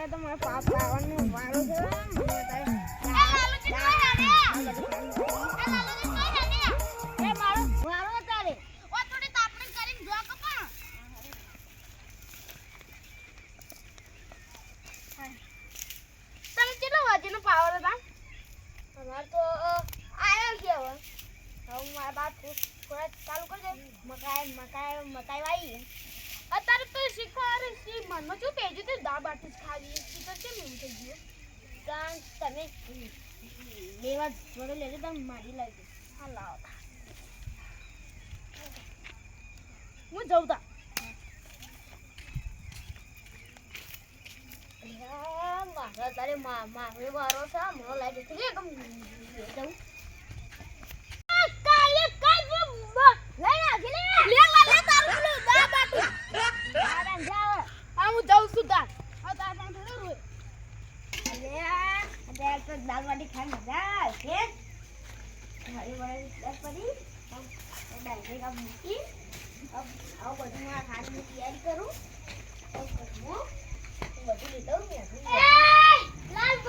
તો મારા પાપા આવવાનો વારો છે મને તારે મારો વારો તારે ઓ થોડી તાપણી કરીને જો કપા તમે કેટલો વાજીનો પાવર હતા અમાર તો આયો છે હવે મારા બાપ થોડા ચાલુ કરી દે મકાઈ વાઈ અત્યારે તો શીખવાડે છે મનમાં શું પેજુ તે દા બાટી ખાવી છે તો કેમ એમ થઈ ગયો કારણ તમે લેવા જોડે લેજો તમે મારી લાવજો હા લાવો હું જઉં તા મારા તારે મારે વારો છે મને લાગે છે કે જવું દાલવાડી ખાઈ મજા આવશે મારી વાળી દસ પડી ડાયરેક્ટ આ મૂકી આવું બધું મારા ખાવાની તૈયારી કરું બધું લીધું મેં લાલ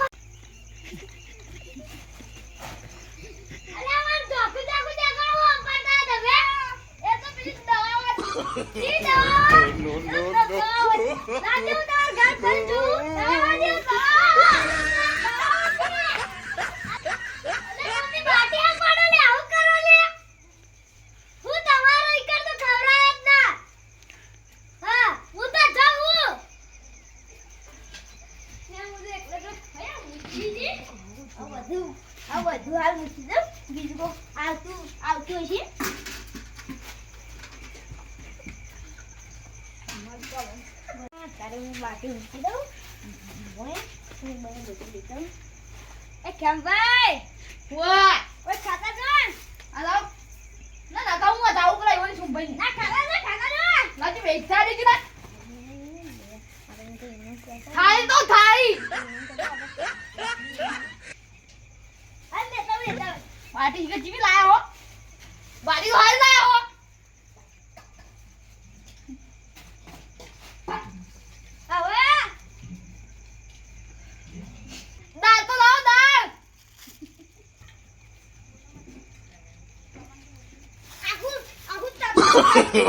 બીજું આવતું હશે તારે હું બાકી મૂકી દઉં હું બધું લીધું એ કેમ ભાઈ ઓય ખાતા છો હાલો ના કહું હું જાઉં કરાય ઓલી શું ભાઈ ના ખાતા લાજી વેચા દે કે ના થાળી તો થાળી અંદે તો વેચા પાટી કે જીવી લાયા હો બાડી તો હાલ લાયા હો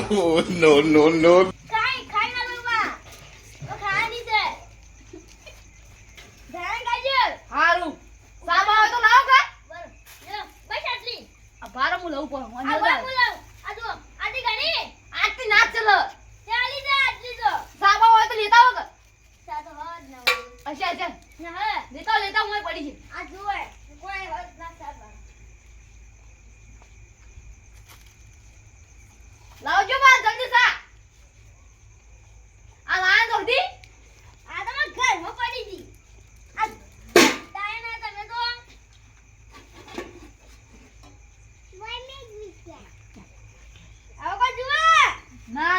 Oh, no. ખાઈ ના લોબા તો ખાવાની છે ધ્યાન કાજો હારું સાબા હોય તો લાવ કે બસ લ્યો બસ આટલી આ ભારો હું લઉં પણ મને આ બાપુ લાવ આ જો આટી ગણી આટલી ના ચલો ચાલી જા આટલી તો સાબા હોય તો લેતા આવો કે સાતો હોત ના હોય અચ્છા ના હે લેતા હું પડી છે આ જોય કોઈ હોત ના સાબા લાવજો બા જલ્દી સા આ લાન દોડી આ તો મારા ઘરમાં પડી જી આ તાય ના તમે તો વાય મે મિસ્યા આવો કો જુઓ ના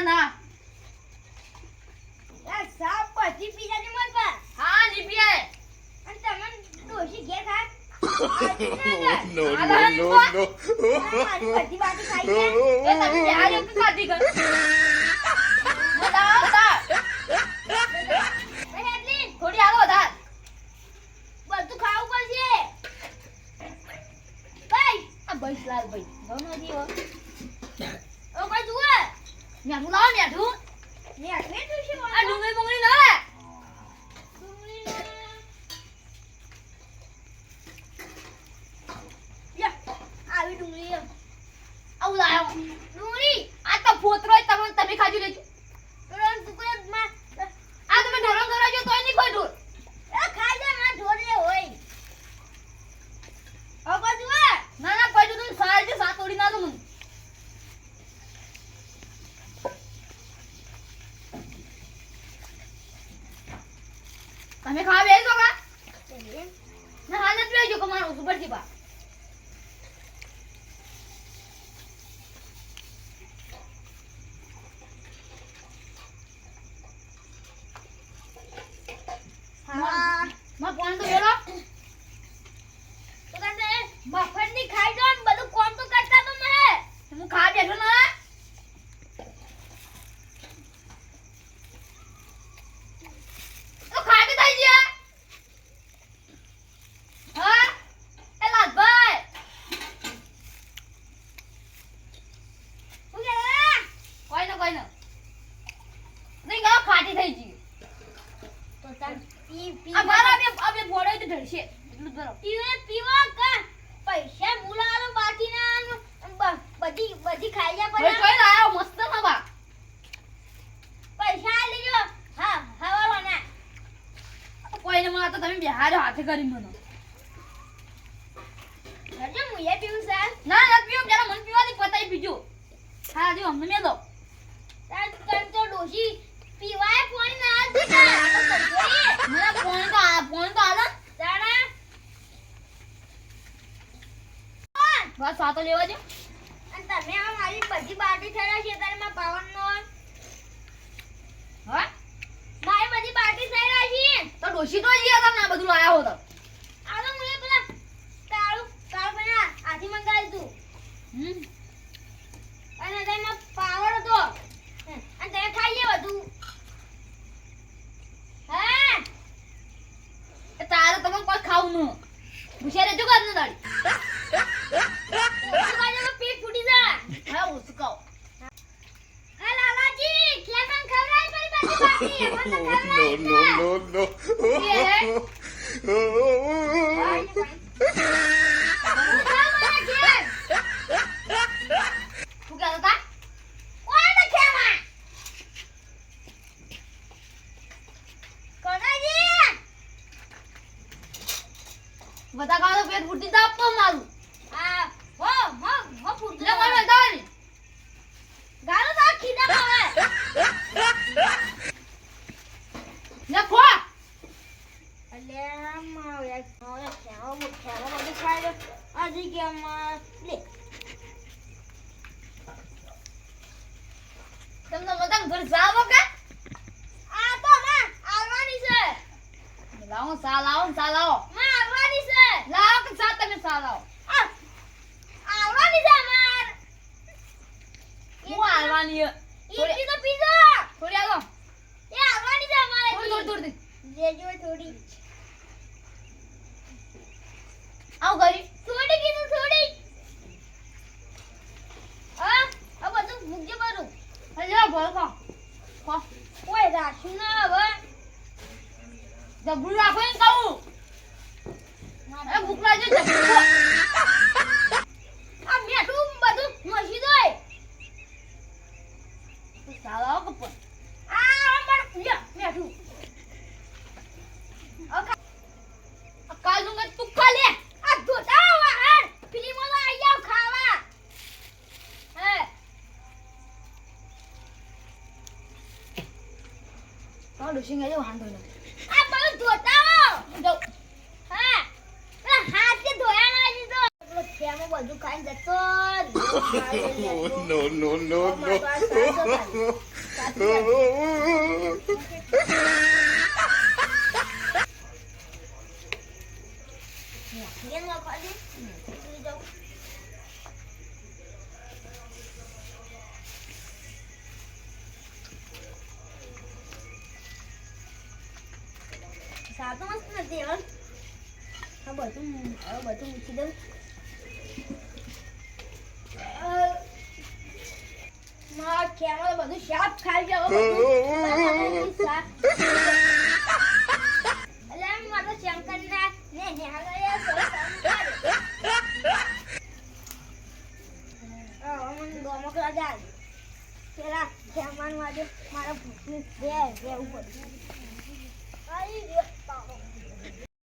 આ સાપ પછી પીજા ની મત પર હા નીપિયા અને તમને ડોશી ઘે ખા No. મારી બધી બાટી ખાઈ છે એ તમે આ એક ખાધી કર બતા એટલી થોડી આલો વધાર બધું ખાવું પડશે ભાઈ આ બૈસલાલ ભાઈ ઘણો જીવો ઓ કોઈ જુઓ મેઠું લાવ મેઠું મે એટલે જોશી આ ડુંગળી બુંગળી ના લે ડુંગળી યા આવી ડુંગળી આવું લાયો ડુંગળી આ તો ફોતરો તમે ખાજી લેજો તુરંત તુરંત માં આ તમે ઢોરો કરાવજો તોય નહીં કોઈ ઢોર એ ખાઈ જા માં ઢોરે હોય ઓ કોઈ જુઓ ના કોઈ ઢોર સાર જે સાત ઓડી ના દો મને તમે ખાવા બેસો કા ના હાલ નથી બેજો કમારો સુપર થી બા માં કોણ તો બેલો તો તને મફત ની ખાઈ જો ને બધું કોમ તો કરતા તો મને હું ખા બેઠો ના તો ખાટી થઈ આ મારા બે ફોડે તો ઢળશે એટલું જ ભરો પીવા કા પૈસા મુલાલો બાકી ના બધી ખાઈ જા ભાઈ પણ કોઈ લાયો મસ્ત ના બા પૈસા લીજો હા હવાલો ના કોઈને મને તો તમે બિહાર્યો હાથે કરી મને હજુ મુએ પીવું છે ના ના પીઓ પેલા મન પીવાથી પતાઈ પીજો હા જો અમને મેલો તાર તો ડોશી પીવાય પાણી ના દીધા આ તો જોઈ મને ફોન તો આલા જાણા બસ આ તો લેવા દો અને તમે આ મારી બધી બાટી થયા છે તારે માં પાવનનો હા મારી બધી બાટી થયા છે તો ડોશી તો જીયા તમને આ બધું લાયા હો તો આ તો મુએ પેલા કાળુ બના આથી મંગાવ્યું તું અને તેમાં પાવર હતો અને તે ખાઈએ બધું હા એ તારે તમે કોઈ ખાવું ન હુશિયાર રહેજો કાદ ન દાડી ઓછું ખાજો પેટ ફૂટી જા હા ઓછું ખાઓ આ લાલાજી ખેતન ખવરાય પરી બધી બાટી મને No, no, no, શું કહેતા હતા ઓય ખેમા કોનાજી બધા ખાવા તો પેટ ફૂટી જા આપો મારું આ હો ફૂટ લે મને દાડી ગાલો તો ખીદા પાવે લે ખો અલે મારે ખેમા બધું ખાઈ લે આજી કે લે તમને બધા ઘર જાવો કે આ તો ના આવવાની છે લાવો સા લાવો માં આવવાની છે લાવો કે સા તમે સા લાવો આ આવવાની છે માર હું આવવાની ઈટી તો પીજો થોડી આવો એ આવવાની છે મારે થોડી લેજો થોડી આવ કરી થોડી કીધું થોડી આ બધું મૂકજે બારું લે ભર ખો ખો ઓય રાશું ના હવે જબરું રાખો ને કહું એ ભૂખ લાગે જબરું આ મેઠું બધું મસી દોય સા લાવો કપ આ પણ લે મેઠું કાલનું મેં તું ખા લે આ ધોતા વાહન ફિલ્મો માં આઈ જાવ ખાવા હે તો ડોશી ગયો વાંધો નથી આ બધું ધોતા હો જાઉં હા પેલા હાથ કે ધોયા ના દીધો પેલો ખેમો બધું ખાઈને જતો no, no, no, Bien lo ખાલી જાવ સાતો મસ્ત નથી હો આ બધું મૂકી દઉં માં કેમો બધું શાપ ખાઈ જાવ બધું શાપ અલે મારો શંકર ના ને હાલયા સો મને ગોમકલા જાય પેલા જમવાનું આજે મારા ભૂખની બે ઉપર આવી ગયો